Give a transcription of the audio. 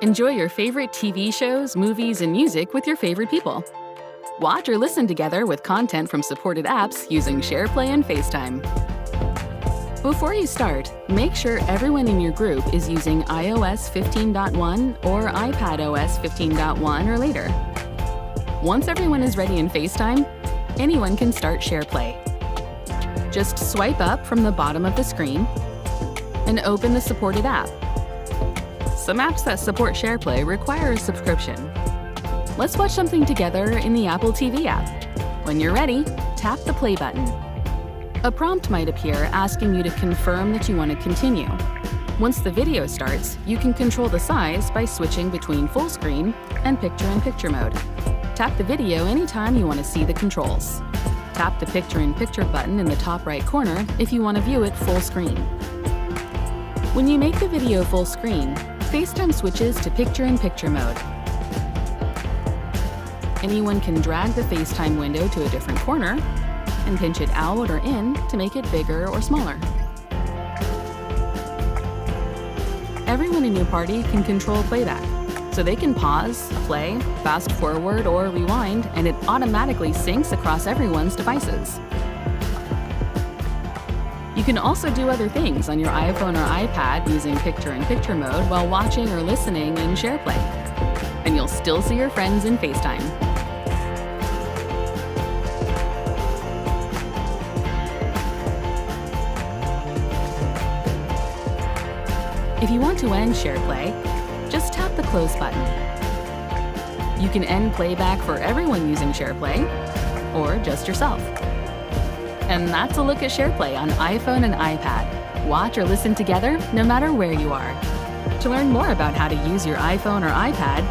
Enjoy your favorite TV shows, movies, and music with your favorite people. Watch or listen together with content from supported apps using SharePlay and FaceTime. Before you start, make sure everyone in your group is using iOS 15.1 or iPadOS 15.1 or later. Once everyone is ready in FaceTime, anyone can start SharePlay. Just swipe up from the bottom of the screen and open the supported app. Some apps that support SharePlay require a subscription. Let's watch something together in the Apple TV app. When you're ready, tap the play button. A prompt might appear asking you to confirm that you want to continue. Once the video starts, you can control the size by switching between full screen and picture-in-picture mode. Tap the video anytime you want to see the controls. Tap the picture-in-picture button in the top right corner if you want to view it full screen. When you make the video full screen, FaceTime switches to picture-in-picture mode. Anyone can drag the FaceTime window to a different corner and pinch it out or in to make it bigger or smaller. Everyone in your party can control playback, so they can pause, play, fast forward, or rewind, and it automatically syncs across everyone's devices. You can also do other things on your iPhone or iPad using picture-in-picture mode while watching or listening in SharePlay. And you'll still see your friends in FaceTime. If you want to end SharePlay, just tap the Close button. You can end playback for everyone using SharePlay, or just yourself. And that's a look at SharePlay on iPhone and iPad. Watch or listen together no matter where you are. To learn more about how to use your iPhone or iPad,